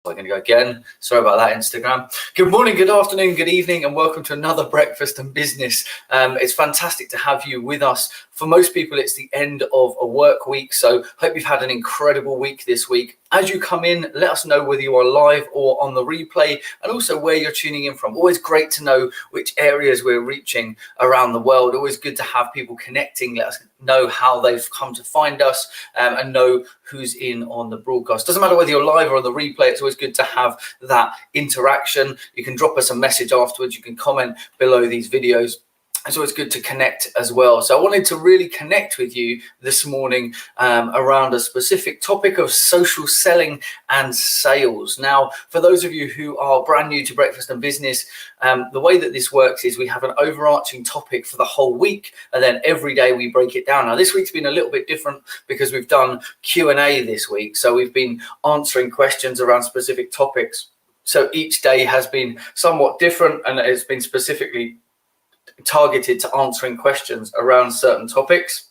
I'm going to go again. Sorry about that, Instagram. Good morning, good afternoon, good evening, and welcome to another Breakfast and Business. It's fantastic to have you with us. For most people, it's the end of a work week, so hope you've had an incredible week this week. As you come in, let us know whether you are live or on the replay, and also where you're tuning in from. Always great to know which areas we're reaching around the world. Always good to have people connecting. Let us know how they've come to find us and know who's in on the broadcast. Doesn't matter whether you're live or on the replay, it's always good to have that interaction. You can drop us a message afterwards. You can comment below these videos. It's always good to connect as well. So I wanted to really connect with you this morning around a specific topic of social selling and sales. Now, for those of you who are brand new to Breakfast and Business, the way that this works is we have an overarching topic for the whole week, and then every day we break it down. Now, this week's been a little bit different because we've done Q&A this week. So we've been answering questions around specific topics. So each day has been somewhat different, and it's been specifically targeted to answering questions around certain topics.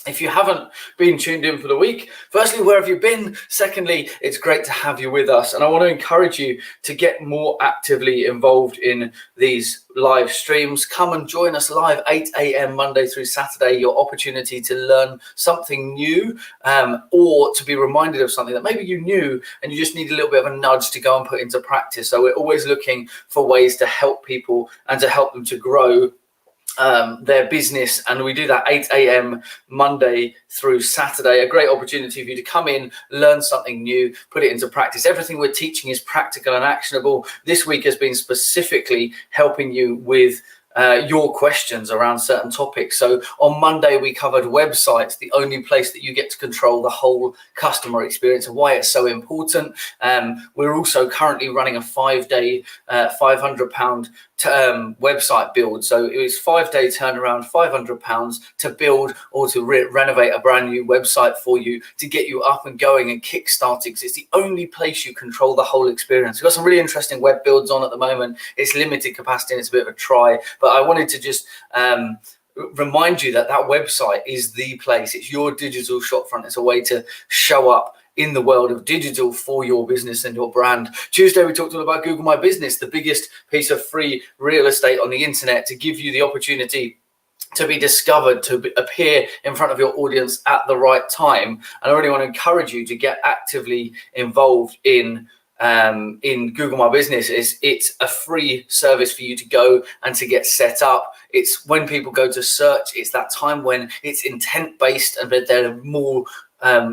If you haven't been tuned in for the week, firstly, where have you been? Secondly, it's great to have you with us. And I want to encourage you to get more actively involved in these live streams. Come and join us live 8 a.m. Monday through Saturday, your opportunity to learn something new or to be reminded of something that maybe you knew and you just need a little bit of a nudge to go and put into practice. So we're always looking for ways to help people and to help them to grow their business, and we do that 8 a.m. Monday through Saturday. A great opportunity for you to come in, learn something new, put it into practice. Everything we're teaching is practical and actionable. This week has been specifically helping you with your questions around certain topics. So on Monday we covered websites, the only place that you get to control the whole customer experience and why it's so important. We're also currently running a 5-day £500 website build. So it was 5-day turnaround, £500 to build or to renovate a brand new website for you to get you up and going and kick-started, because it's the only place you control the whole experience. We've got some really interesting web builds on at the moment. It's limited capacity and it's a bit of a try, but I wanted to just remind you that that website is the place. It's your digital shopfront. It's a way to show up in the world of digital for your business and your brand. Tuesday, we talked all about Google My Business, the biggest piece of free real estate on the internet, to give you the opportunity to be discovered, to appear in front of your audience at the right time. And I really want to encourage you to get actively involved in Google My Business. It's a free service for you to go and to get set up. It's when people go to search, it's that time when it's intent based and they're more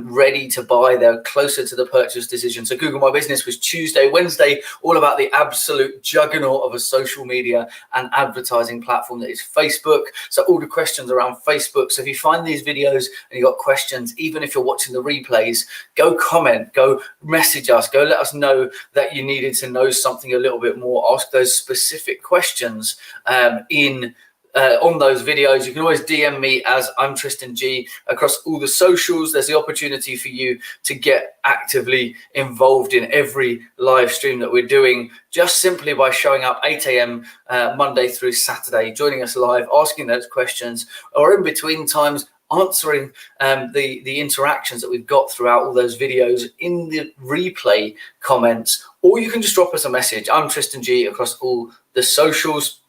ready to buy, they're closer to the purchase decision. So Google My Business was Tuesday. Wednesday, all about the absolute juggernaut of a social media and advertising platform that is Facebook. So all the questions around Facebook. So if you find these videos and you've got questions, even if you're watching the replays, go comment, go message us, go let us know that you needed to know something a little bit more. Ask those specific questions on those videos. You can always DM me as I'm Tristan G across all the socials. There's the opportunity for you to get actively involved in every live stream that we're doing, just simply by showing up 8 a.m. Monday through Saturday, joining us live, asking those questions, or in between times answering the interactions that we've got throughout all those videos in the replay comments, or you can just drop us a message. I'm Tristan G across all the socials.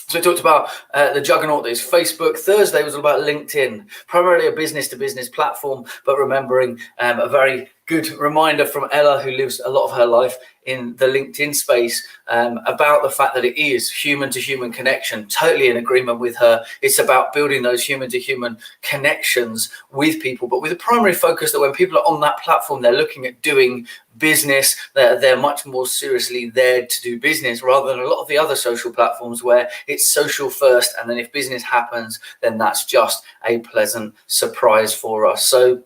So we talked about the juggernaut that is Facebook. Thursday was all about LinkedIn, primarily a business-to-business platform, but remembering a very good reminder from Ella, who lives a lot of her life in the LinkedIn space, about the fact that it is human-to-human connection. Totally in agreement with her. It's about building those human-to-human connections with people, but with a primary focus that when people are on that platform, they're looking at doing business. They're much more seriously there to do business, rather than a lot of the other social platforms where it's social first, and then if business happens, then that's just a pleasant surprise for us. So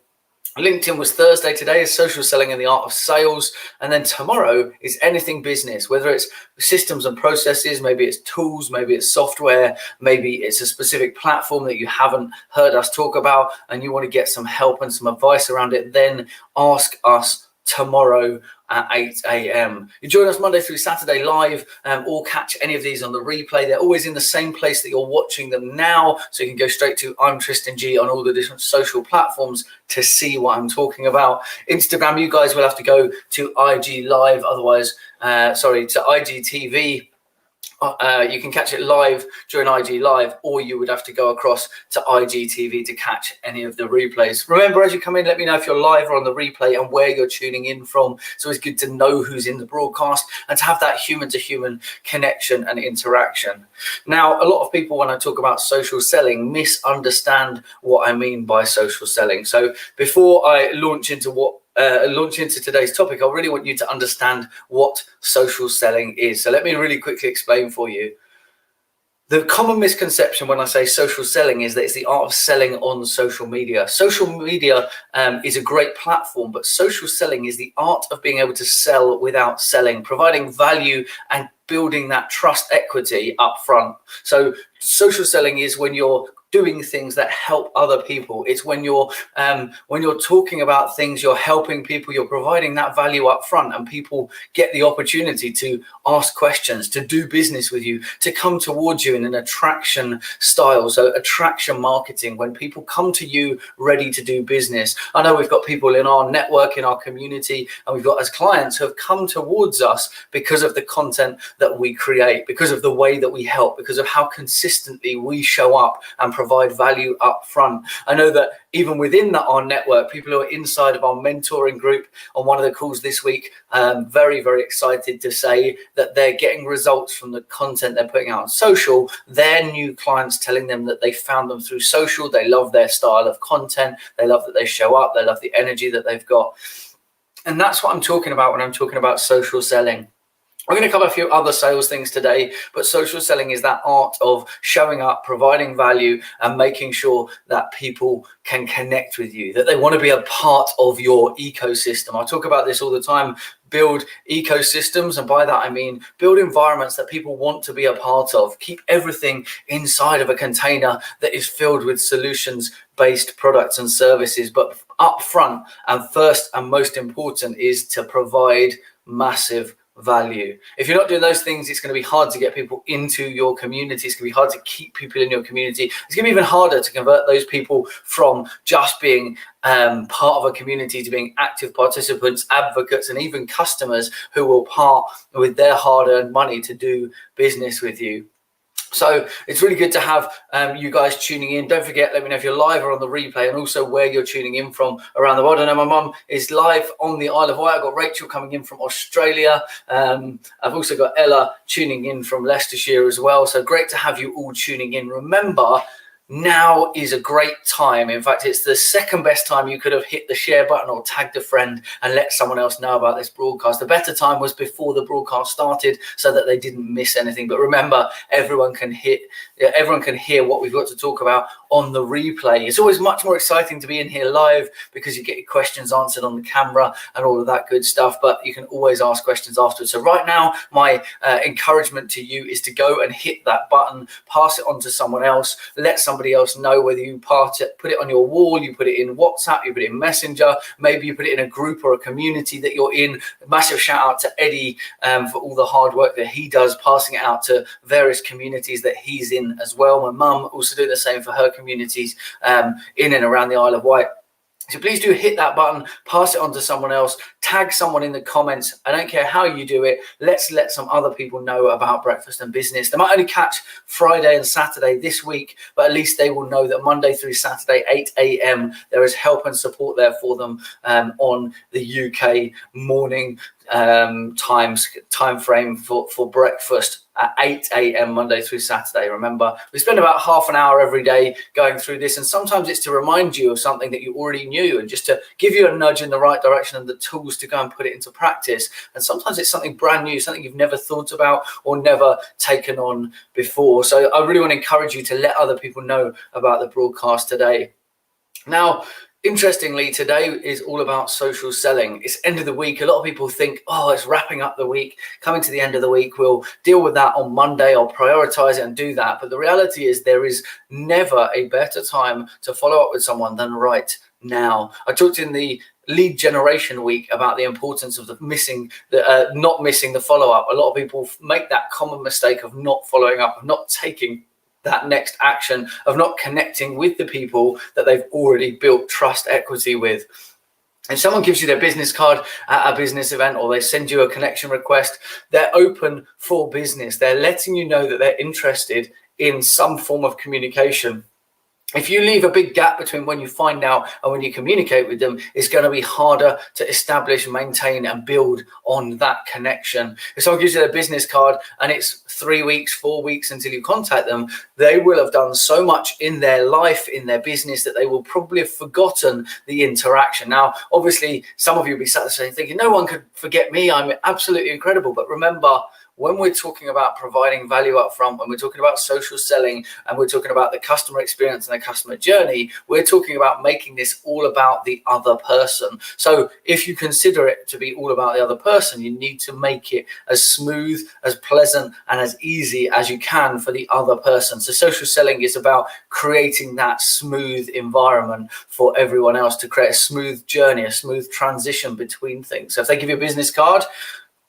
LinkedIn was Thursday. Today is social selling and the art of sales. And then tomorrow is anything business, whether it's systems and processes, maybe it's tools, maybe it's software, maybe it's a specific platform that you haven't heard us talk about and you want to get some help and some advice around it, then ask us tomorrow at 8 a.m. You join us Monday through Saturday live, or catch any of these on the replay. They're always in the same place that you're watching them now, so you can go straight to I'm Tristan G on all the different social platforms to see what I'm talking about. Instagram, you guys will have to go to IG Live, otherwise, to IGTV. You can catch it live during IG Live, or you would have to go across to IGTV to catch any of the replays. Remember, as you come in, let me know if you're live or on the replay and where you're tuning in from. It's always good to know who's in the broadcast and to have that human-to-human connection and interaction. Now, a lot of people, when I talk about social selling, misunderstand what I mean by social selling. So before I launch into today's topic, I really want you to understand what social selling is. So let me really quickly explain for you. The common misconception when I say social selling is that it's the art of selling on social media. Social media is a great platform, but social selling is the art of being able to sell without selling, providing value and building that trust equity up front. So social selling is when you're doing things that help other people. It's when you're talking about things, you're helping people, you're providing that value up front, and people get the opportunity to ask questions, to do business with you, to come towards you in an attraction style. So attraction marketing, when people come to you ready to do business. I know we've got people in our network, in our community, and we've got as clients who have come towards us because of the content that we create, because of the way that we help, because of how consistently we show up and provide value up front. I know that even within our network, people who are inside of our mentoring group on one of the calls this week, very, very excited to say that they're getting results from the content they're putting out on social. Their new clients telling them that they found them through social. They love their style of content. They love that they show up. They love the energy that they've got. And that's what I'm talking about when I'm talking about social selling. We're going to cover a few other sales things today, but social selling is that art of showing up, providing value, and making sure that people can connect with you, that they want to be a part of your ecosystem. I talk about this all the time. Build ecosystems, and by that I mean build environments that people want to be a part of. Keep everything inside of a container that is filled with solutions-based products and services, but up front and first and most important is to provide massive value. If you're not doing those things, it's going to be hard to get people into your community. It's going to be hard to keep people in your community. It's going to be even harder to convert those people from just being part of a community to being active participants, advocates, and even customers who will part with their hard-earned money to do business with you. So it's really good to have you guys tuning in. Don't forget, let me know if you're live or on the replay, and also where you're tuning in from around the world. I know my mum is live on the Isle of Wight. I've got Rachel coming in from Australia. I've also got Ella tuning in from Leicestershire as well. So great to have you all tuning in. Remember, now is a great time. In fact, it's the second best time you could have hit the share button or tagged a friend and let someone else know about this broadcast. The better time was before the broadcast started so that they didn't miss anything. But remember, everyone can hear what we've got to talk about on the replay. It's always much more exciting to be in here live because you get your questions answered on the camera and all of that good stuff, but you can always ask questions afterwards. So right now, my encouragement to you is to go and hit that button, pass it on to someone else, let somebody else know, whether you put it on your wall, you put it in WhatsApp, you put it in Messenger, maybe you put it in a group or a community that you're in. A massive shout out to Eddie for all the hard work that he does, passing it out to various communities that he's in as well. My mum also doing the same for her communities in and around the Isle of Wight. So please do hit that button, pass it on to someone else, tag someone in the comments. I don't care how you do it. Let's let some other people know about Breakfast and Business. They might only catch Friday and Saturday this week, but at least they will know that Monday through Saturday, 8 a.m., there is help and support there for them on the UK morning time frame for breakfast at 8 a.m. Monday through Saturday. Remember, we spend about half an hour every day going through this, and sometimes it's to remind you of something that you already knew and just to give you a nudge in the right direction and the tools to go and put it into practice. And sometimes it's something brand new, something you've never thought about or never taken on before. So I really want to encourage you to let other people know about the broadcast today. Now, interestingly, today is all about social selling. It's end of the week. A lot of people think, oh, it's wrapping up the week, coming to the end of the week. We'll deal with that on Monday. I'll prioritize it and do that. But the reality is there is never a better time to follow up with someone than right now. I talked in the lead generation week about the importance of not missing the follow-up. A lot of people make that common mistake of not following up, of not taking that next action, of not connecting with the people that they've already built trust equity with. If someone gives you their business card at a business event, or they send you a connection request, they're open for business. They're letting you know that they're interested in some form of communication. If you leave a big gap between when you find out and when you communicate with them, it's going to be harder to establish, maintain, and build on that connection. If someone gives you their business card and it's 3 weeks, 4 weeks until you contact them, they will have done so much in their life, in their business, that they will probably have forgotten the interaction. Now, obviously, some of you will be sat there thinking, no one could forget me. I'm absolutely incredible. But remember, when we're talking about providing value up front, when we're talking about social selling, and we're talking about the customer experience and the customer journey, we're talking about making this all about the other person. So if you consider it to be all about the other person, you need to make it as smooth, as pleasant, and as easy as you can for the other person. So social selling is about creating that smooth environment for everyone else, to create a smooth journey, a smooth transition between things. So if they give you a business card,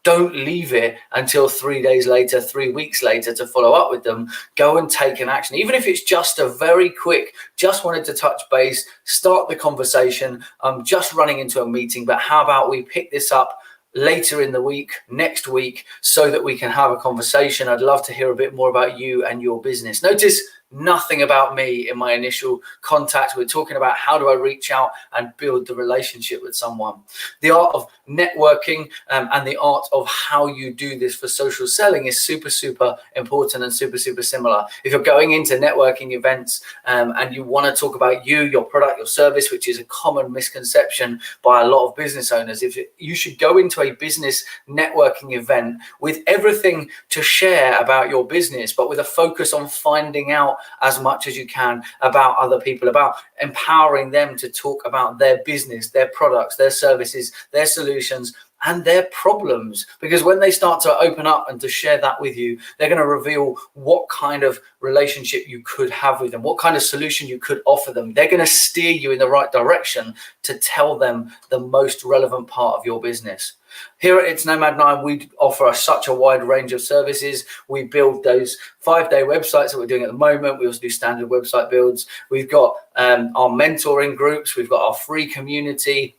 don't leave it until 3 days later, 3 weeks later to follow up with them. Go and take an action. Even if it's just a very quick, just wanted to touch base, start the conversation. I'm just running into a meeting, but how about we pick this up later in the week, next week, so that we can have a conversation. I'd love to hear a bit more about you and your business. Notice nothing about me in my initial contact. We're talking about how do I reach out and build the relationship with someone. The art of networking and the art of how you do this for social selling is super, super important and super, super similar. If you're going into networking events and you want to talk about you, your product, your service, which is a common misconception by a lot of business owners, you should go into a business networking event with everything to share about your business, but with a focus on finding out as much as you can about other people, about empowering them to talk about their business, their products, their services, their solutions, and their problems. Because when they start to open up and to share that with you, they're going to reveal what kind of relationship you could have with them, what kind of solution you could offer them. They're going to steer you in the right direction to tell them the most relevant part of your business. Here at It's Nomad 9, we offer such a wide range of services. We build those 5-day websites that we're doing at the moment. We also do standard website builds. We've got our mentoring groups. We've got our free community.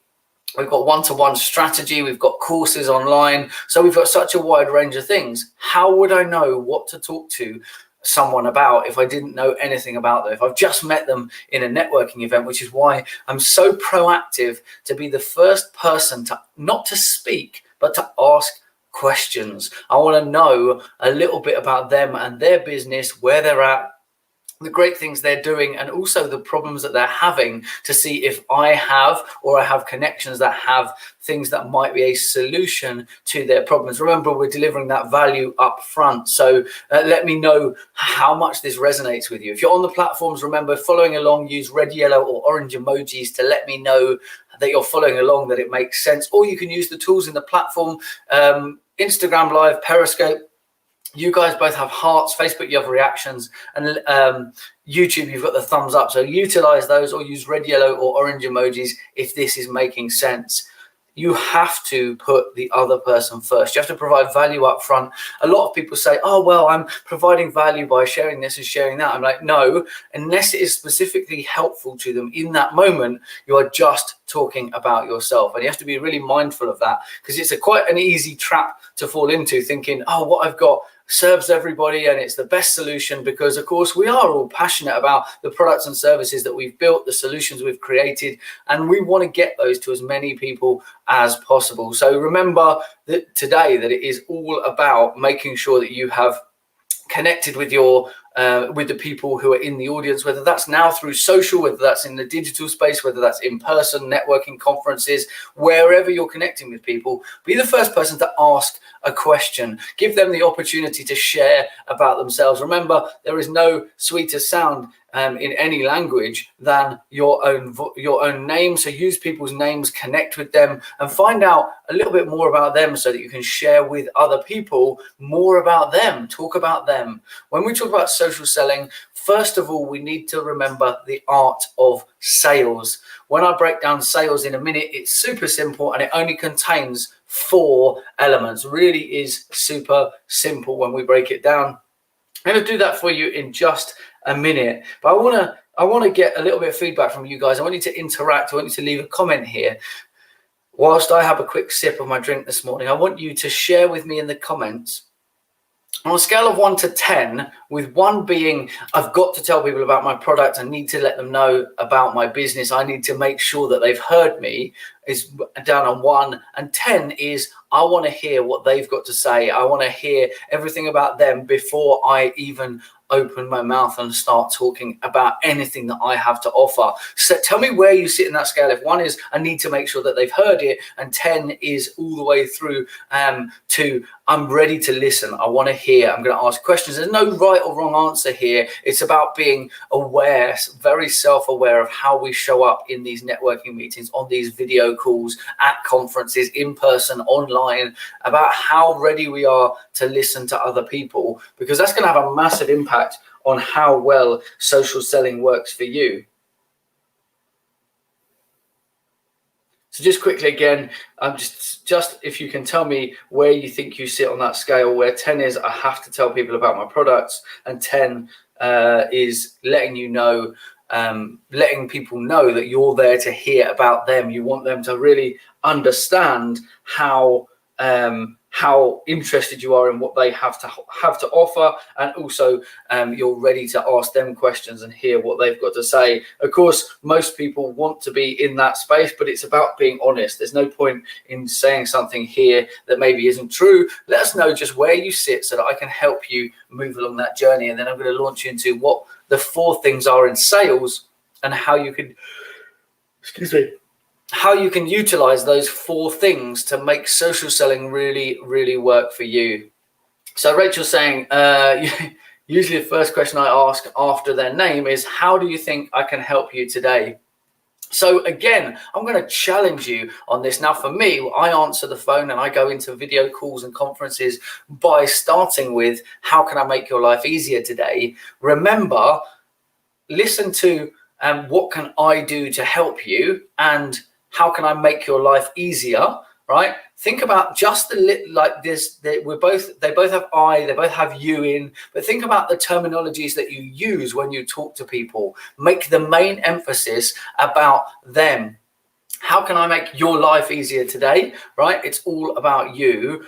We've got one-to-one strategy. We've got courses online. So we've got such a wide range of things. How would I know what to talk to someone about if I didn't know anything about them, if I've just met them in a networking event? Which is why I'm so proactive to be the first person to not to speak, but to ask questions. I want to know a little bit about them and their business, where they're at, the great things they're doing, and also the problems that they're having, to see if I have connections that have things that might be a solution to their problems. Remember, we're delivering that value up front. So let me know how much this resonates with you. If you're on the platforms, remember, following along, use red, yellow, or orange emojis to let me know that you're following along, that it makes sense. Or you can use the tools in the platform, Instagram Live, Periscope. You guys both have hearts. Facebook, you have reactions, and YouTube, you've got the thumbs up. So utilize those, or use red, yellow, or orange emojis if this is making sense. You have to put the other person first. You have to provide value up front. A lot of people say, oh, well, I'm providing value by sharing this and sharing that. I'm like, no, unless it is specifically helpful to them in that moment, you are just talking about yourself. And you have to be really mindful of that, because it's quite an easy trap to fall into, thinking, oh, what I've got serves everybody and it's the best solution, because of course we are all passionate about the products and services that we've built, the solutions we've created, and we want to get those to as many people as possible. So remember that today, that it is all about making sure that you have connected with your with the people who are in the audience, whether that's now through social, whether that's in the digital space, whether that's in person, networking, conferences, wherever you're connecting with people. Be the first person to ask a question. Give them the opportunity to share about themselves. Remember, there is no sweeter sound in any language than your own name. So use people's names, connect with them, and find out a little bit more about them, so that you can share with other people more about them, talk about them. When we talk about social selling, First of all, we need to remember the art of sales. When I break down sales in a minute, it's super simple and it only contains 4 elements. Really is super simple when we break it down. I'm going to do that for you in just a minute, but I want to get a little bit of feedback from you guys. I want you to interact. I want you to leave a comment here. Whilst I have a quick sip of my drink this morning, I want you to share with me in the comments on a scale of 1 to 10, with 1 being I've got to tell people about my product. I need to let them know about my business. I need to make sure that they've heard me, is down on 1. And 10 is I want to hear what they've got to say. I want to hear everything about them before I even open my mouth and start talking about anything that I have to offer. So tell me where you sit in that scale. If 1 is I need to make sure that they've heard it, and 10 is all the way through to I'm ready to listen. I want to hear. I'm going to ask questions. There's no right or wrong answer here. It's about being aware, very self-aware of how we show up in these networking meetings, on these video calls, at conferences, in person, online, about how ready we are to listen to other people, because that's going to have a massive impact on how well social selling works for you. So just quickly again, just if you can tell me where you think you sit on that scale, where 10 is I have to tell people about my products, and 10 is letting you know, letting people know that you're there to hear about them. You want them to really understand how interested you are in what they have to offer, and also you're ready to ask them questions and hear what they've got to say. Of course, most people want to be in that space, but it's about being honest. There's no point in saying something here that maybe isn't true. Let us know just where you sit so that I can help you move along that journey, and then I'm going to launch you into what the 4 things are in sales and how you can utilize those 4 things to make social selling really, really work for you. So Rachel's saying, usually the first question I ask after their name is, how do you think I can help you today? So again, I'm going to challenge you on this. Now, for me, I answer the phone and I go into video calls and conferences by starting with, how can I make your life easier today? Remember, listen to what can I do to help you, and how can I make your life easier, right? Think about just like this. They both have I, they both have you in, but think about the terminologies that you use when you talk to people. Make the main emphasis about them. How can I make your life easier today, right? It's all about you.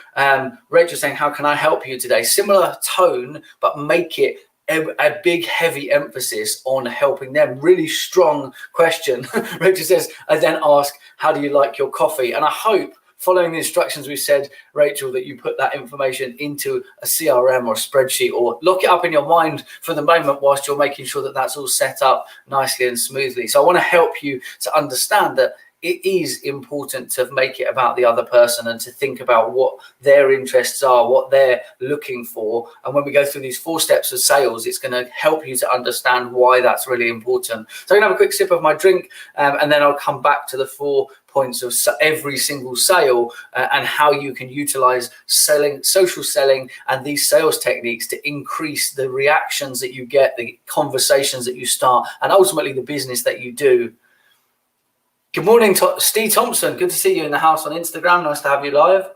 Rachel saying, how can I help you today? Similar tone, but make it a big heavy emphasis on helping them. Really strong question. Rachel says, I then ask, how do you like your coffee? And I hope, following the instructions we said, Rachel, that you put that information into a CRM or a spreadsheet, or lock it up in your mind for the moment whilst you're making sure that that's all set up nicely and smoothly. So I want to help you to understand that it is important to make it about the other person and to think about what their interests are, what they're looking for. And when we go through these 4 steps of sales, it's going to help you to understand why that's really important. So I'm going to have a quick sip of my drink, and then I'll come back to the 4 points of every single sale, and how you can utilize social selling and these sales techniques to increase the reactions that you get, the conversations that you start, and ultimately the business that you do. Good morning, Steve Thompson. Good to see you in the house on Instagram. Nice to have you live.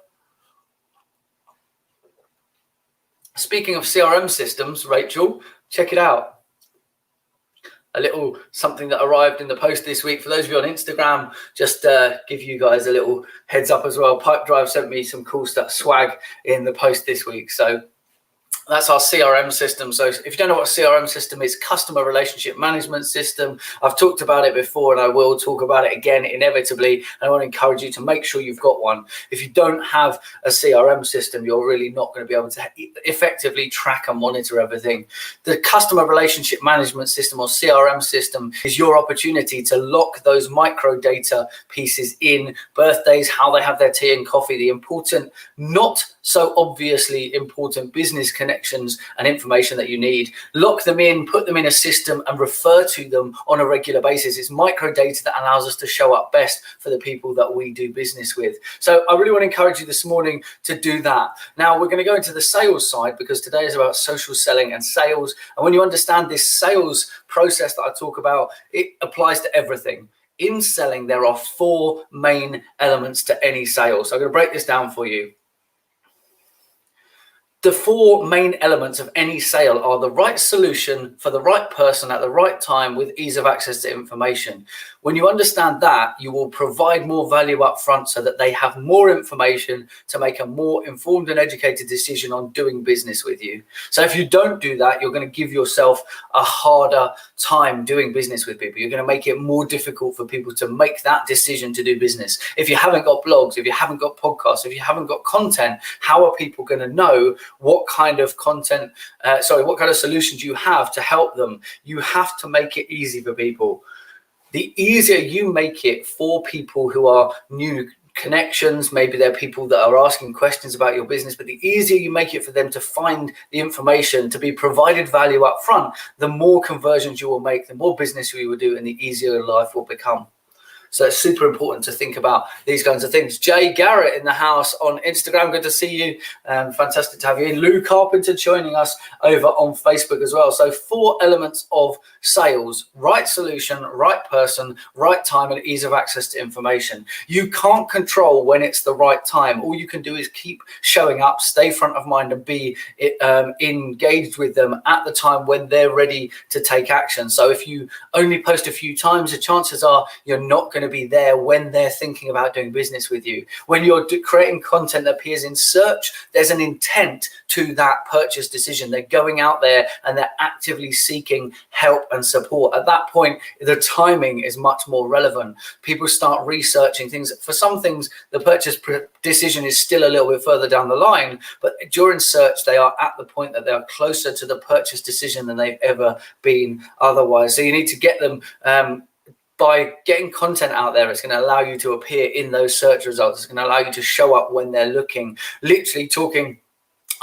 Speaking of CRM systems, Rachel, check it out. A little something that arrived in the post this week. For those of you on Instagram, just give you guys a little heads up as well. Pipedrive sent me some cool stuff, swag in the post this week. So that's our CRM system. So if you don't know what a CRM system is, customer relationship management system. I've talked about it before and I will talk about it again inevitably. And I want to encourage you to make sure you've got one. If you don't have a CRM system, you're really not going to be able to effectively track and monitor everything. The customer relationship management system, or CRM system, is your opportunity to lock those micro data pieces in: birthdays, how they have their tea and coffee, the important, not so obviously important business connections, connections and information that you need, lock them in, put them in a system and refer to them on a regular basis. It's micro data that allows us to show up best for the people that we do business with. So I really want to encourage you this morning to do that. Now we're going to go into the sales side, because today is about social selling and sales. And when you understand this sales process that I talk about, it applies to everything. In selling, there are 4 main elements to any sale. So I'm going to break this down for you. The 4 main elements of any sale are the right solution for the right person at the right time with ease of access to information. When you understand that, you will provide more value up front so that they have more information to make a more informed and educated decision on doing business with you. So if you don't do that, you're going to give yourself a harder time doing business with people. You're going to make it more difficult for people to make that decision to do business. If you haven't got blogs, if you haven't got podcasts, if you haven't got content, how are people going to know what kind of content, what kind of solutions you have to help them? You have to make it easy for people. The easier you make it for people who are new connections, maybe they're people that are asking questions about your business, but the easier you make it for them to find the information, to be provided value up front, the more conversions you will make, the more business you will do, and the easier your life will become. So it's super important to think about these kinds of things. Jay Garrett in the house on Instagram. Good to see you. Fantastic to have you in. Lou Carpenter joining us over on Facebook as well. So 4 elements of sales: right solution, right person, right time, and ease of access to information. You can't control when it's the right time. All you can do is keep showing up, stay front of mind, and be engaged with them at the time when they're ready to take action. So if you only post a few times, the chances are you're not going to be there when they're thinking about doing business with you. When you're creating content that appears in search, there's an intent to that purchase decision. They're going out there and they're actively seeking help and support. At that point, the timing is much more relevant. People start researching things. For some things, the purchase decision is still a little bit further down the line, but during search, they are at the point that they are closer to the purchase decision than they've ever been otherwise. So you need to get them by getting content out there. It's going to allow you to appear in those search results. It's going to allow you to show up when they're looking. Literally talking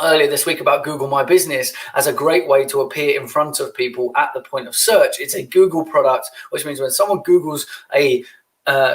earlier this week about Google My Business as a great way to appear in front of people at the point of search. It's a Google product, which means when someone Googles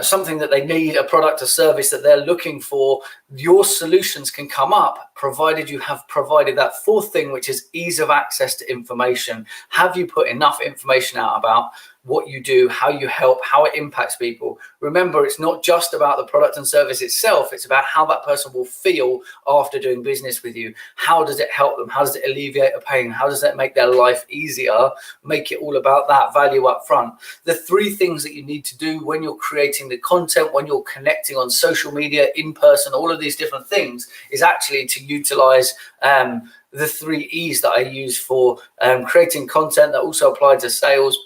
something that they need, a product or service that they're looking for, your solutions can come up, provided you have provided that 4th thing, which is ease of access to information. Have you put enough information out about what you do, how you help, how it impacts people? Remember, it's not just about the product and service itself. It's about how that person will feel after doing business with you. How does it help them? How does it alleviate a pain? How does that make their life easier? Make it all about that value up front. The 3 things that you need to do when you're creating the content, when you're connecting on social media, in person, all of these different things, is actually to utilize the 3 E's that I use for creating content that also apply to sales.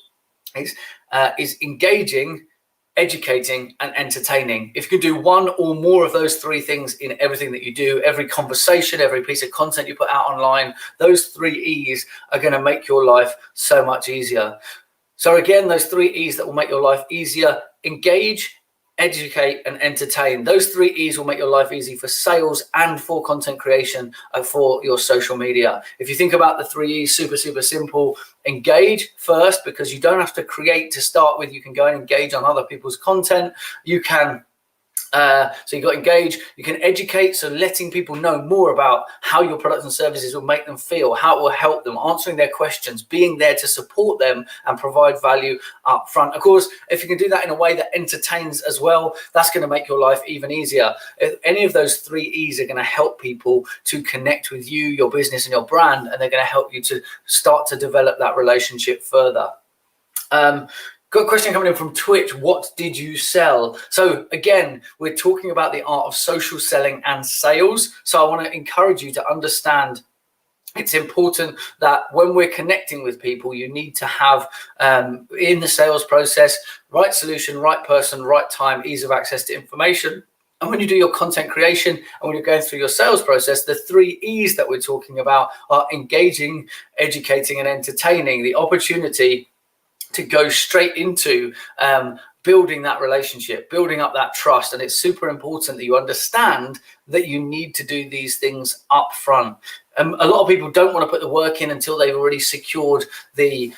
Is engaging, educating, and entertaining. If you can do one or more of those 3 things in everything that you do, every conversation, every piece of content you put out online, those 3 E's are going to make your life so much easier. So again, those 3 E's that will make your life easier: engage, educate, and entertain. Those 3 E's will make your life easy for sales and for content creation and for your social media. If you think about the 3 E's, super simple. Engage first, because you don't have to create to start with. You can go and engage on other people's content. You can so you've got engage. You can educate, so letting people know more about how your products and services will make them feel, how it will help them, answering their questions, being there to support them and provide value up front. Of course, if you can do that in a way that entertains as well, that's going to make your life even easier. If any of those 3 E's are going to help people to connect with you, your business, and your brand, and they're going to help you to start to develop that relationship further. Got a question coming in from Twitch. What did you sell? So again, we're talking about the art of social selling and sales. So I want to encourage you to understand it's important that when we're connecting with people, you need to have in the sales process, right solution, right person, right time, ease of access to information. And when you do your content creation and when you're going through your sales process, the 3 E's that we're talking about are engaging, educating, and entertaining. The opportunity to go straight into building that relationship, building up that trust. And it's super important that you understand that you need to do these things up front. A lot of people don't want to put the work in until they've already secured the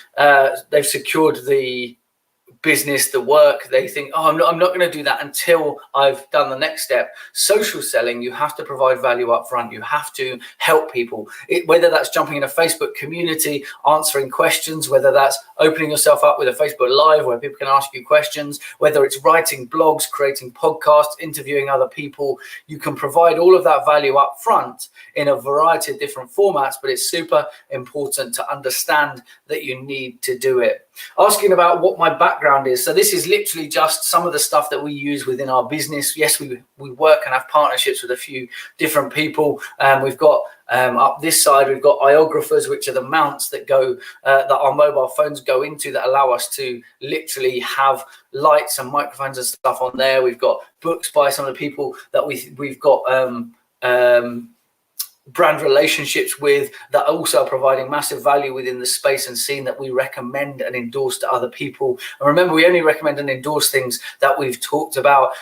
business, the work. They think, oh, I'm not going to do that until I've done the next step. Social selling, you have to provide value up front. You have to help people, whether that's jumping in a Facebook community, answering questions, whether that's opening yourself up with a Facebook Live where people can ask you questions, whether it's writing blogs, creating podcasts, interviewing other people. You can provide all of that value up front in a variety of different formats, but it's super important to understand that you need to do it. Asking about what my background is. So this is literally just some of the stuff that we use within our business. Yes, we work and have partnerships with a few different people. We've got up this side, we've got iographers, which are the mounts that go that our mobile phones go into, that allow us to literally have lights and microphones and stuff on there. We've got books by some of the people that we've got brand relationships with, that also are providing massive value within the space and scene that we recommend and endorse to other people. And remember, we only recommend and endorse things that we've talked about.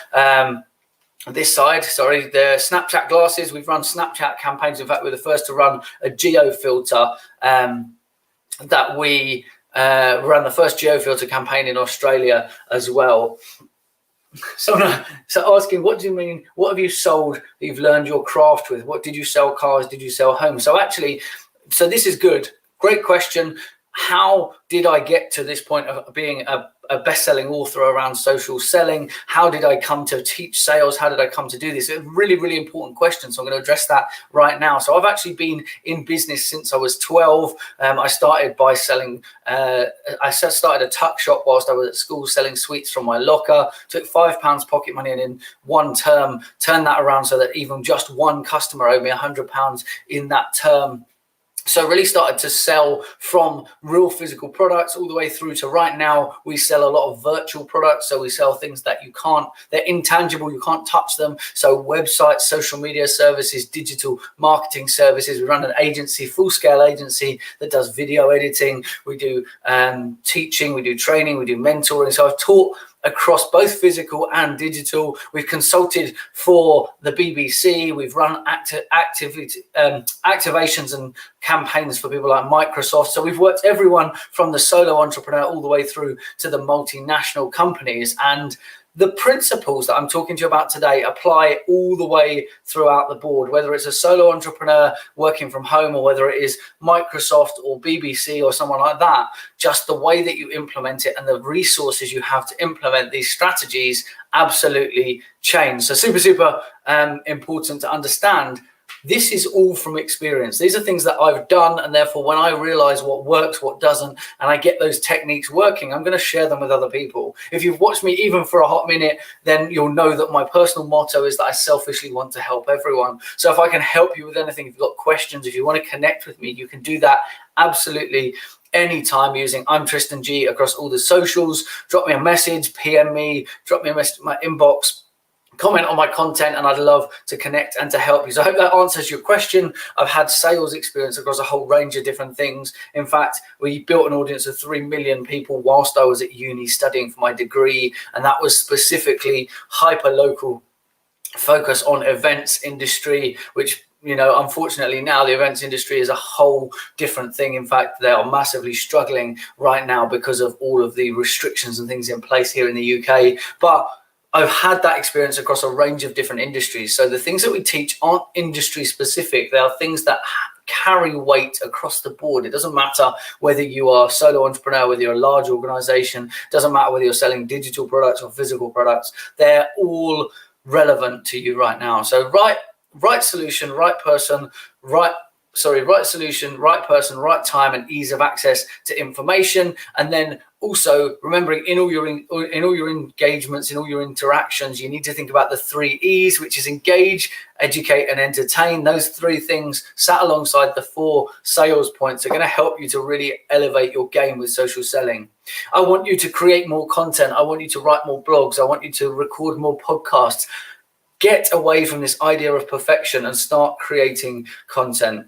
This side, the Snapchat glasses. We've run Snapchat campaigns. In fact, we're the first to run a geo filter that we ran the first geo filter campaign in Australia as well. So asking, what do you mean? What have you sold that you've learned your craft with? What did you sell? Cars? Did you sell homes? So this is good. Great question. How did I get to this point of being a best-selling author around social selling? How did I come to teach sales? How did I come to do this? It's a really, really important question. So I'm going to address that right now. So I've actually been in business since I was 12. I started by selling, I started a tuck shop whilst I was at school, selling sweets from my locker. Took £5 pocket money, and in one term, turned that around so that even just one customer owed me £100 in that term. So really started to sell from real physical products all the way through to right now. We sell a lot of virtual products. So we sell things that they're intangible, you can't touch them. So websites, social media services, digital marketing services. We run an agency, full-scale agency that does video editing. We do teaching, we do training, we do mentoring. So I've taught across both physical and digital. We've consulted for the BBC. We've run activations and campaigns for people like Microsoft. So we've worked everyone from the solo entrepreneur all the way through to the multinational companies. And the principles that I'm talking to you about today apply all the way throughout the board, whether it's a solo entrepreneur working from home or whether it is Microsoft or BBC or someone like that. Just the way that you implement it and the resources you have to implement these strategies absolutely change. So super important to understand. This is all from experience. These are things that I've done, and therefore when I realize what works, what doesn't, and I get those techniques working, I'm going to share them with other people. If you've watched me even for a hot minute, then you'll know that my personal motto is that I selfishly want to help everyone. So if I can help you with anything, if you've got questions, if you want to connect with me, you can do that absolutely anytime using I'm Tristan G across all the socials. Drop me a message, PM me, drop me a message in my inbox, comment on my content, and I'd love to connect and to help you. So I hope that answers your question. I've had sales experience across a whole range of different things. In fact, we built an audience of 3 million people whilst I was at uni studying for my degree, and that was specifically hyper-local focus on events industry, which, you know, unfortunately now the events industry is a whole different thing. In fact, they are massively struggling right now because of all of the restrictions and things in place here in the UK. But I've had that experience across a range of different industries. So the things that we teach aren't industry specific. They are things that carry weight across the board. It doesn't matter whether you are a solo entrepreneur, whether you're a large organization, it doesn't matter whether you're selling digital products or physical products. They're all relevant to you right now. So right solution, right person, right solution, right person, right time, and ease of access to information. And then also remembering in all your engagements, in all your interactions, you need to think about the 3 E's, which is engage, educate, and entertain. Those 3 things sat alongside the 4 sales points are going to help you to really elevate your game with social selling. I want you to create more content. I want you to write more blogs. I want you to record more podcasts. Get away from this idea of perfection and start creating content.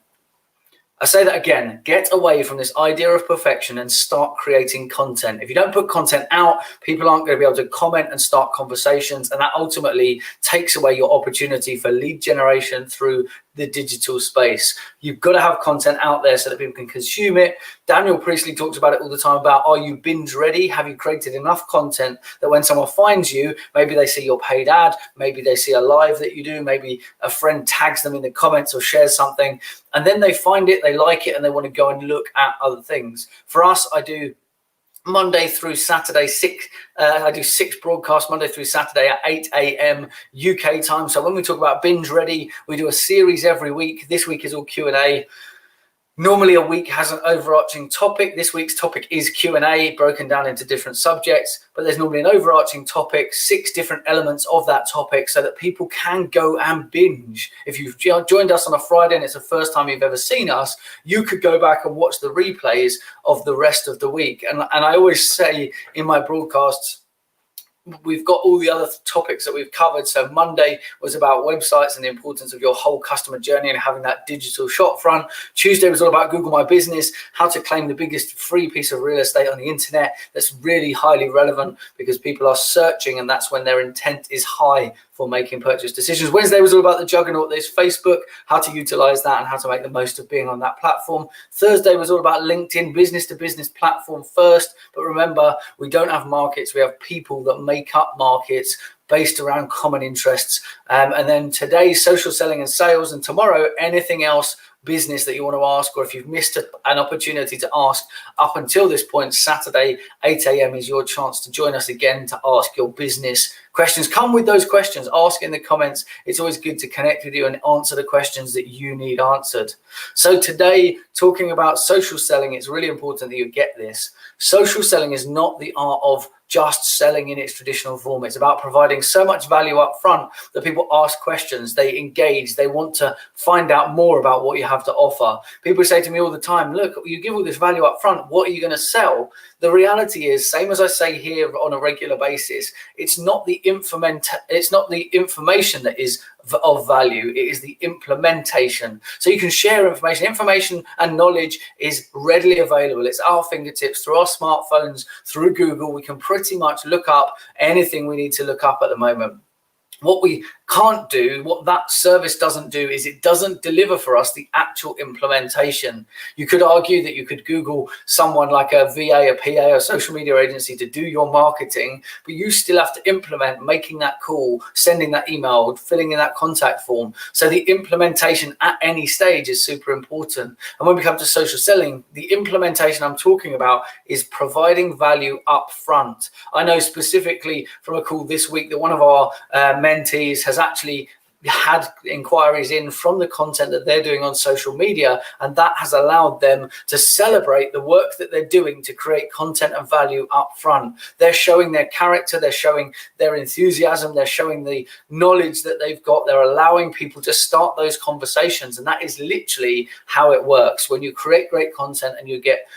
I say that again, get away from this idea of perfection and start creating content. If you don't put content out, people aren't going to be able to comment and start conversations, and that ultimately takes away your opportunity for lead generation through the digital space. You've got to have content out there so that people can consume it. Daniel Priestley talks about it all the time about, are you binge ready? Have you created enough content that when someone finds you, maybe they see your paid ad, maybe they see a live that you do, maybe a friend tags them in the comments or shares something, and then they find it, they like it, and they want to go and look at other things. For us, I do Monday through Saturday, I do 6 broadcasts Monday through Saturday at 8 a.m. UK time. So when we talk about binge ready, we do a series every week. This week is all Q&A. Normally a week has an overarching topic. This week's topic is Q&A broken down into different subjects, but there's normally an overarching topic, 6 different elements of that topic so that people can go and binge. If you've joined us on a Friday and it's the first time you've ever seen us, you could go back and watch the replays of the rest of the week. And I always say in my broadcasts, we've got all the other topics that we've covered. So Monday was about websites and the importance of your whole customer journey and having that digital shop front. Tuesday was all about Google My Business, how to claim the biggest free piece of real estate on the internet. That's really highly relevant because people are searching, and that's when their intent is high for making purchase decisions. Wednesday was all about the juggernaut that is Facebook, how to utilize that and how to make the most of being on that platform. Thursday was all about LinkedIn, business to business platform first. But remember, we don't have markets, we have people that make up markets based around common interests. And then today, social selling and sales, and tomorrow, anything else business that you want to ask, or if you've missed an opportunity to ask up until this point, Saturday 8 a.m. is your chance to join us again to ask your business questions. Come with those questions, ask in the comments. It's always good to connect with you and answer the questions that you need answered. So today, talking about social selling, it's really important that you get this. Social selling is not the art of just selling in its traditional form. It's about providing so much value up front that people ask questions, they engage, they want to find out more about what you have to offer. People say to me all the time, look, you give all this value up front, what are you going to sell? The reality is, same as I say here on a regular basis, it's not the information that is of value, it is the implementation. So you can share information and knowledge is readily available. It's at our fingertips through our smartphones, through Google. We can pretty much look up anything we need to look up at the moment. What we can't do, what that service doesn't do, is it doesn't deliver for us the actual implementation. You could argue that you could Google someone like a VA, a PA, a social media agency to do your marketing, but you still have to implement making that call, sending that email, filling in that contact form. So the implementation at any stage is super important. And when we come to social selling, the implementation I'm talking about is providing value up front. I know specifically from a call this week that one of our mentees has actually had inquiries in from the content that they're doing on social media, and that has allowed them to celebrate the work that they're doing to create content and value up front. They're showing their character, they're showing their enthusiasm, they're showing the knowledge that they've got, they're allowing people to start those conversations, and that is literally how it works. When you create great content and you get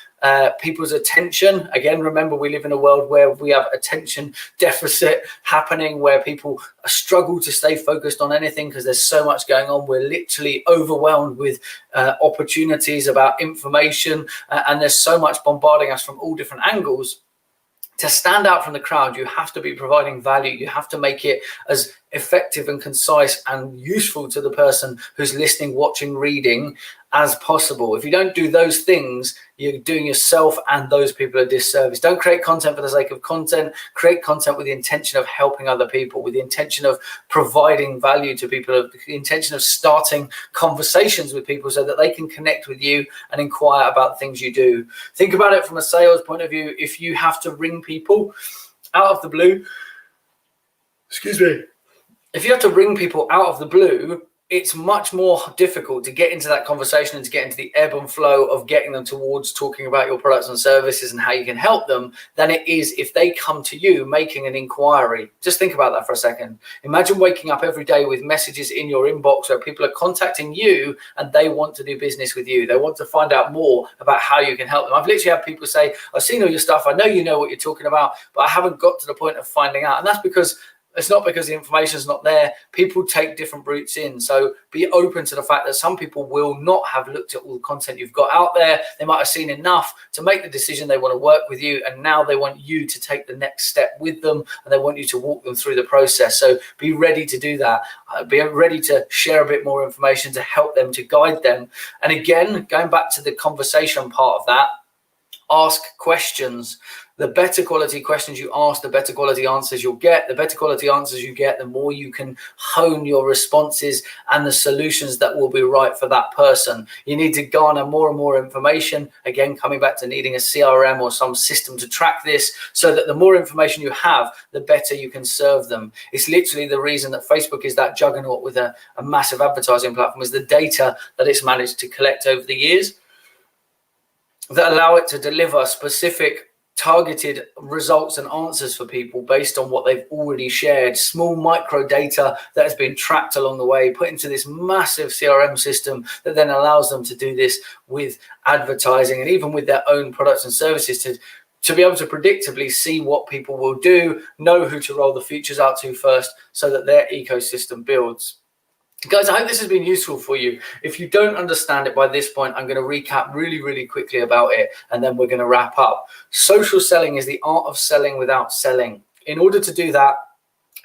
people's attention. Again, remember, we live in a world where we have attention deficit happening, where people struggle to stay focused on anything because there's so much going on. We're literally overwhelmed with opportunities about information, and there's so much bombarding us from all different angles. To stand out from the crowd, you have to be providing value. You have to make it as effective and concise and useful to the person who's listening, watching, reading as possible. If you don't do those things, you're doing yourself and those people a disservice. Don't create content for the sake of content. Create content with the intention of helping other people, with the intention of providing value to people, with the intention of starting conversations with people so that they can connect with you and inquire about things you do. Think about it from a sales point of view. If you have to ring people out of the blue, if you have to ring people out of the blue, it's much more difficult to get into that conversation and to get into the ebb and flow of getting them towards talking about your products and services and how you can help them than it is if they come to you making an inquiry. Just think about that for a second. Imagine waking up every day with messages in your inbox where people are contacting you and they want to do business with you. They want to find out more about how you can help them. I've literally had people say, I've seen all your stuff. I know you know what you're talking about, but I haven't got to the point of finding out. And that's because It's not because the information is not there. People take different routes in. So be open to the fact that some people will not have looked at all the content you've got out there. They might have seen enough to make the decision they want to work with you. And now they want you to take the next step with them, and they want you to walk them through the process. So be ready to do that. Be ready to share a bit more information to help them, to guide them. And again, going back to the conversation part of that, ask questions. The better quality questions you ask, the better quality answers you'll get. The better quality answers you get, the more you can hone your responses and the solutions that will be right for that person. You need to garner more and more information. Again, coming back to needing a CRM or some system to track this, so that the more information you have, the better you can serve them. It's literally the reason that Facebook is that juggernaut with a massive advertising platform, is the data that it's managed to collect over the years that allow it to deliver specific targeted results and answers for people based on what they've already shared. Small micro data that has been tracked along the way, put into this massive CRM system that then allows them to do this with advertising and even with their own products and services to be able to predictably see what people will do, know who to roll the features out to first, so that their ecosystem builds. Guys, I hope this has been useful for you. If you don't understand it by this point, I'm going to recap really quickly about it, and then we're going to wrap up. Social selling is the art of selling without selling. In order to do that,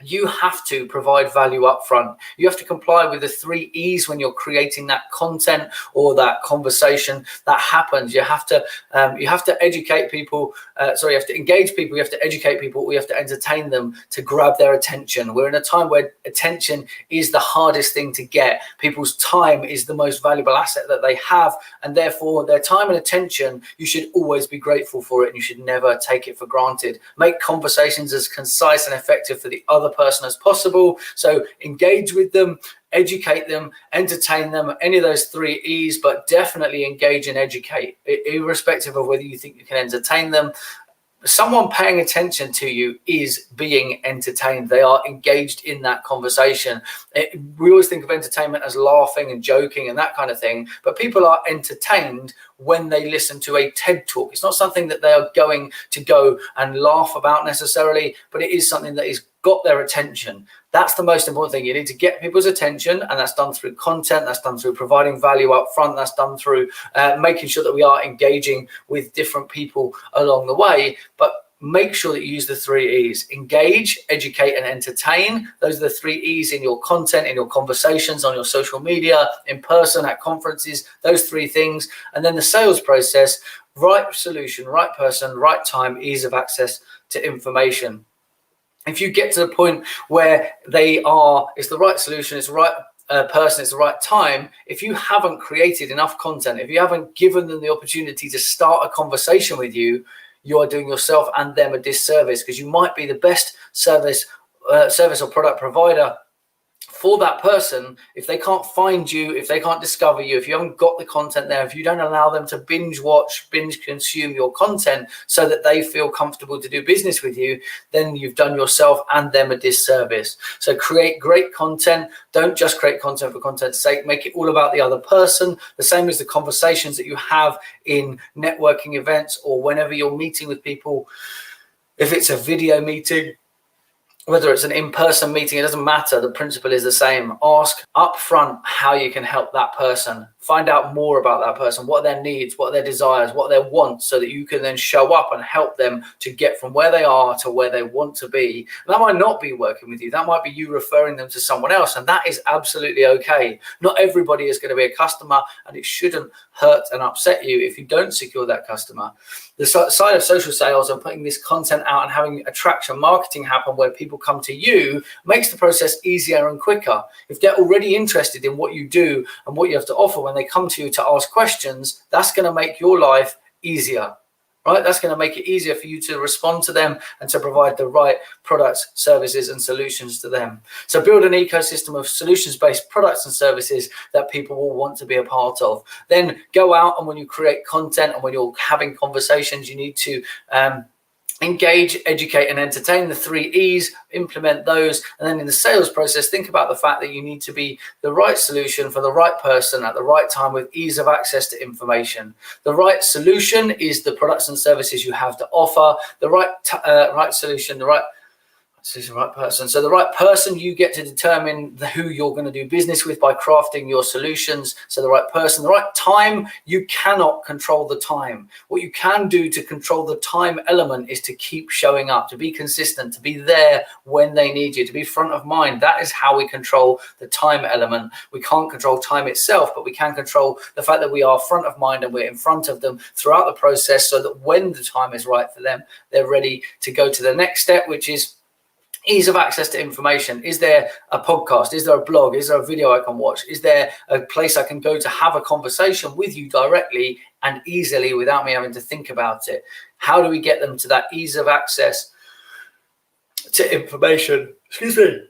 you have to provide value up front. You have to comply with the 3 E's when you're creating that content or that conversation that happens. You have to educate people. You have to engage people. You have to educate people. We have to entertain them to grab their attention. We're in a time where attention is the hardest thing to get. People's time is the most valuable asset that they have, and therefore their time and attention, you should always be grateful for it, and you should never take it for granted. Make conversations as concise and effective for the other person as possible. So engage with them, educate them, entertain them, any of those 3 E's, but definitely engage and educate, irrespective of whether you think you can entertain them. Someone paying attention to you is being entertained. They are engaged in that conversation. We always think of entertainment as laughing and joking and that kind of thing, but people are entertained when they listen to a TED talk. It's not something that they are going to go and laugh about necessarily, but it is something that has got their attention. That's the most important thing. You need to get people's attention, and that's done through content, that's done through providing value up front, that's done through making sure that we are engaging with different people along the way. But make sure that you use the 3 E's: engage, educate, and entertain. Those are the 3 E's in your content, in your conversations, on your social media, in person, at conferences, those 3 things. And then the sales process: right solution, right person, right time, ease of access to information. If you get to the point where it's the right solution, it's the right person, it's the right time, if you haven't created enough content, if you haven't given them the opportunity to start a conversation with you, you are doing yourself and them a disservice, because you might be the best service or product provider for that person. If they can't find you, if they can't discover you, if you haven't got the content there, if you don't allow them to binge watch, binge consume your content so that they feel comfortable to do business with you, then you've done yourself and them a disservice. So create great content. Don't just create content for content's sake. Make it all about the other person. The same as the conversations that you have in networking events or whenever you're meeting with people. If it's a video meeting, whether it's an in-person meeting, it doesn't matter. The principle is the same. Ask upfront how you can help that person. Find out more about that person, what are their needs, what are their desires, what are their wants, so that you can then show up and help them to get from where they are to where they want to be. And that might not be working with you. That might be you referring them to someone else, and that is absolutely okay. Not everybody is going to be a customer, and it shouldn't hurt and upset you if you don't secure that customer. The side of social sales and putting this content out and having attraction marketing happen where people come to you makes the process easier and quicker. If they're already interested in what you do and what you have to offer, when they come to you to ask questions, that's going to make your life easier, right? That's going to make it easier for you to respond to them and to provide the right products, services, and solutions to them. So build an ecosystem of solutions-based products and services that people will want to be a part of. Then go out, and when you create content and when you're having conversations, you need to engage, educate, and entertain, the 3 E's, implement those. And then in the sales process, think about the fact that you need to be the right solution for the right person at the right time with ease of access to information. The right solution is the products and services you have to offer. The right solution, This is the right person. So the right person, you get to determine who you're going to do business with by crafting your solutions. So the right person, the right time, you cannot control the time. What you can do to control the time element is to keep showing up, to be consistent, to be there when they need you, to be front of mind. That is how we control the time element. We can't control time itself, but we can control the fact that we are front of mind and we're in front of them throughout the process, so that when the time is right for them, they're ready to go to the next step, which is ease of access to information. Is there a podcast? Is there a blog? Is there a video I can watch? Is there a place I can go to have a conversation with you directly and easily without me having to think about it? How do we get them to that ease of access to information? Excuse me.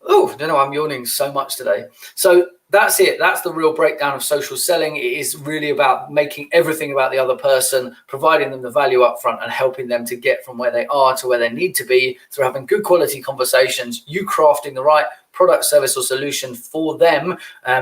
Oh, I don't know, I'm yawning so much today. So that's it. That's the real breakdown of social selling. It is really about making everything about the other person, providing them the value up front and helping them to get from where they are to where they need to be through having good quality conversations, you crafting the right product, service or solution for them,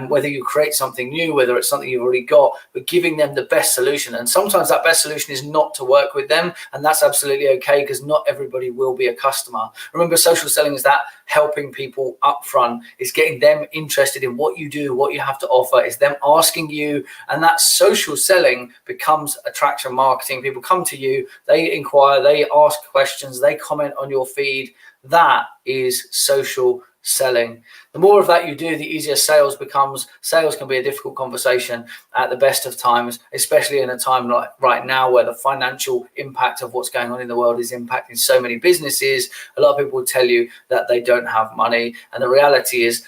whether you create something new, whether it's something you've already got, but giving them the best solution. And sometimes that best solution is not to work with them, and that's absolutely okay, because not everybody will be a customer. Remember, social selling is that helping people up front. It's getting them interested in what you do, what you have to offer. It's them asking you, and that social selling becomes attraction marketing. People come to you, they inquire, they ask questions, they comment on your feed. That is social selling. The more of that you do, the easier sales becomes. Sales can be a difficult conversation at the best of times, especially in a time like right now where the financial impact of what's going on in the world is impacting so many businesses. A lot of people will tell you that they don't have money, and the reality is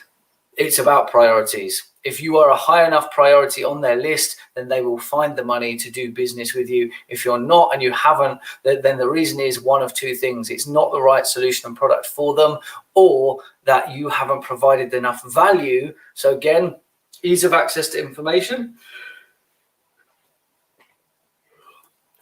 it's about priorities. If you are a high enough priority on their list, then they will find the money to do business with you. If you're not and you haven't, then the reason is one of two things. It's not the right solution and product for them, or that you haven't provided enough value. So again, ease of access to information.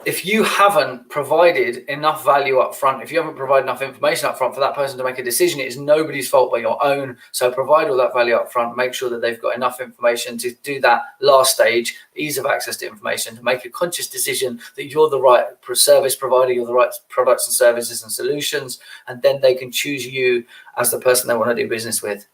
If you haven't provided enough value up front, if you haven't provided enough information up front for that person to make a decision, it is nobody's fault but your own. So provide all that value up front, make sure that they've got enough information to do that last stage, ease of access to information, to make a conscious decision that you're the right service provider, you're the right products and services and solutions, and then they can choose you as the person they want to do business with.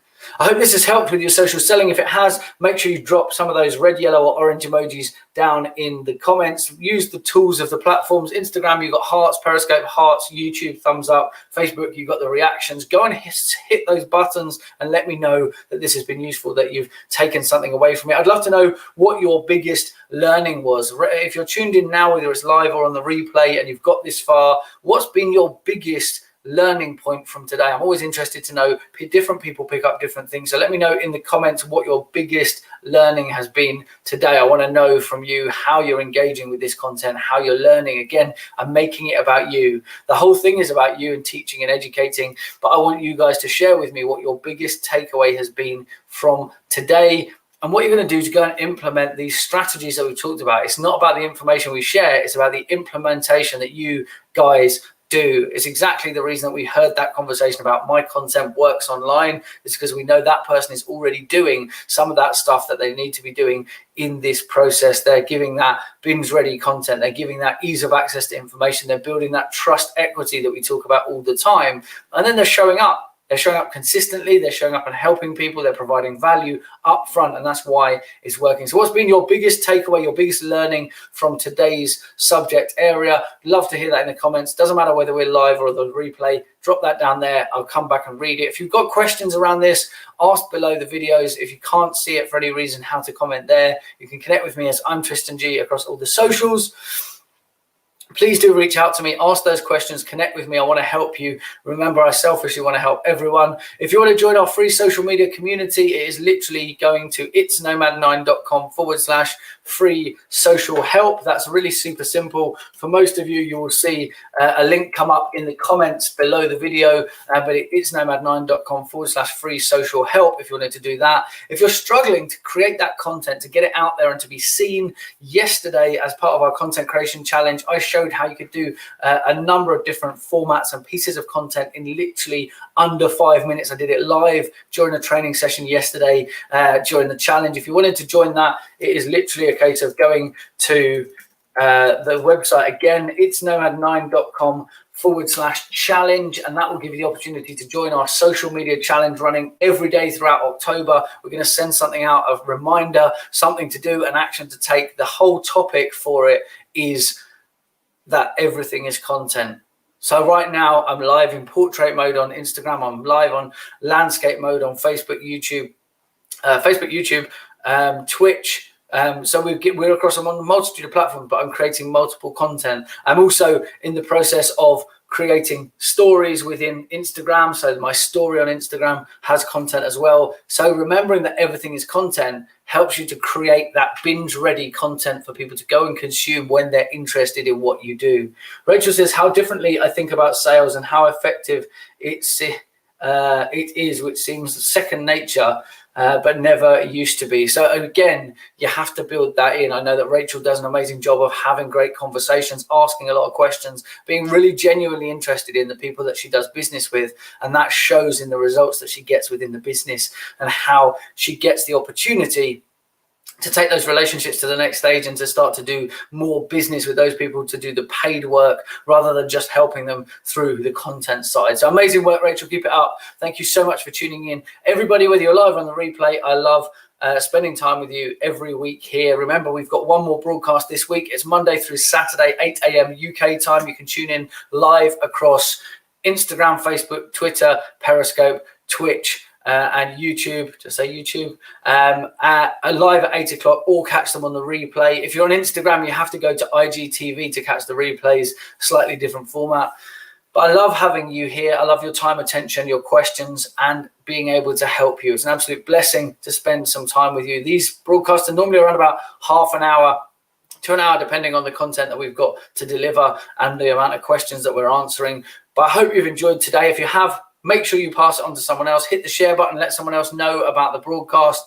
I hope this has helped with your social selling. If it has, make sure you drop some of those red, yellow or orange emojis down in the comments. Use the tools of the platforms. Instagram, you've got hearts, Periscope, hearts, YouTube, thumbs up, Facebook, you've got the reactions. Go and hit those buttons and let me know that this has been useful, that you've taken something away from it. I'd love to know what your biggest learning was. If you're tuned in now, whether it's live or on the replay, and you've got this far, what's been your biggest learning point from today? I'm always interested to know. Different people pick up different things, so let me know in the comments what your biggest learning has been today. I want to know from you how you're engaging with this content, how you're learning. Again, I'm making it about you. The whole thing is about you and teaching and educating, but I want you guys to share with me what your biggest takeaway has been from today. And what you're going to do is go and implement these strategies that we talked about. It's not about the information we share, it's about the implementation that you guys do. It's exactly the reason that we heard that conversation about my content works online. It's because we know that person is already doing some of that stuff that they need to be doing in this process. They're giving that binge ready content. They're giving that ease of access to information. They're building that trust equity that we talk about all the time. And then they're showing up. They're showing up consistently. They're showing up and helping people. They're providing value up front, and that's why it's working. So what's been your biggest takeaway, your biggest learning from today's subject area? Love to hear that in the comments. Doesn't matter whether we're live or the replay. Drop that down there. I'll come back and read it. If you've got questions around this, ask below the videos. If you can't see it for any reason, how to comment there. You can connect with me as I'm Tristan G across all the socials. Please do reach out to me, ask those questions, connect with me. I want to help you. Remember, I selfishly want to help everyone. If you want to join our free social media community, it is literally going to itsnomad9.com/free social help. That's really super simple. For most of you, you will see a link come up in the comments below the video, but it's itsnomad9.com/free social help if you wanted to do that. If you're struggling to create that content, to get it out there and to be seen, yesterday as part of our content creation challenge, I showed how you could do a number of different formats and pieces of content in literally under 5 minutes. I did it live during a training session yesterday during the challenge. If you wanted to join that, it is literally a case of going to The website again, itsnomad9.com/challenge, and that will give you the opportunity to join our social media challenge running every day throughout October. We're going to send something out, a reminder, something to do, an action to take. The whole topic for it is that everything is content. So right now I'm live in portrait mode on Instagram. I'm live on landscape mode on Facebook, YouTube, Twitch. So we're across a multitude of platforms, but I'm creating multiple content. I'm also in the process of creating stories within Instagram. So my story on Instagram has content as well. So remembering that everything is content helps you to create that binge ready content for people to go and consume when they're interested in what you do. Rachel says, how differently I think about sales and how effective it is, which seems second nature, but never used to be. So again, you have to build that in. I know that Rachel does an amazing job of having great conversations, asking a lot of questions, being really genuinely interested in the people that she does business with. And that shows in the results that she gets within the business and how she gets the opportunity to take those relationships to the next stage and to start to do more business with those people, to do the paid work rather than just helping them through the content side. So amazing work, Rachel. Keep it up. Thank you so much for tuning in. Everybody, whether you're live on the replay, I love spending time with you every week here. Remember, we've got one more broadcast this week. It's Monday through Saturday, 8 a.m. UK time. You can tune in live across Instagram, Facebook, Twitter, Periscope, Twitch, and YouTube, just say YouTube, live at 8 o'clock, or catch them on the replay. If you're on Instagram, you have to go to IGTV to catch the replays, slightly different format. But I love having you here. I love your time, attention, your questions, and being able to help you. It's an absolute blessing to spend some time with you. These broadcasts are normally around about half an hour to an hour, depending on the content that we've got to deliver and the amount of questions that we're answering. But I hope you've enjoyed today. If you have, make sure you pass it on to someone else. Hit the share button, let someone else know about the broadcast,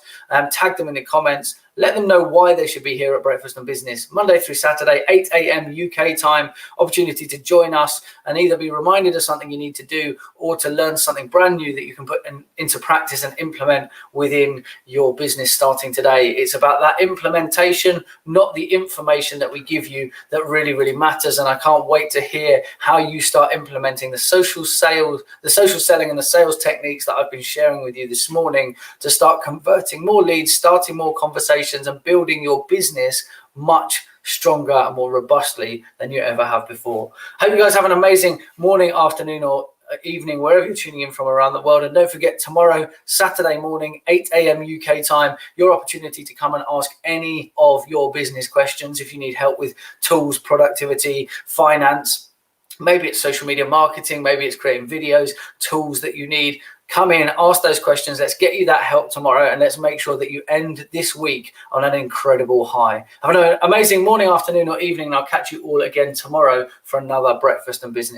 tag them in the comments. Let them know why they should be here at Breakfast and Business, Monday through Saturday, 8 a.m. UK time. Opportunity to join us and either be reminded of something you need to do or to learn something brand new that you can put into practice and implement within your business starting today. It's about that implementation, not the information that we give you, that really, really matters. And I can't wait to hear how you start implementing the social selling and the sales techniques that I've been sharing with you this morning to start converting more leads, starting more conversations, and building your business much stronger and more robustly than you ever have before. Hope you guys have an amazing morning, afternoon, or evening, wherever you're tuning in from around the world. And don't forget, tomorrow, Saturday morning, 8 a.m. UK time, your opportunity to come and ask any of your business questions. If you need help with tools, productivity, finance, maybe it's social media marketing, maybe it's creating videos, tools that you need, come in, ask those questions. Let's get you that help tomorrow, and let's make sure that you end this week on an incredible high. Have an amazing morning, afternoon, or evening, and I'll catch you all again tomorrow for another Breakfast and Business.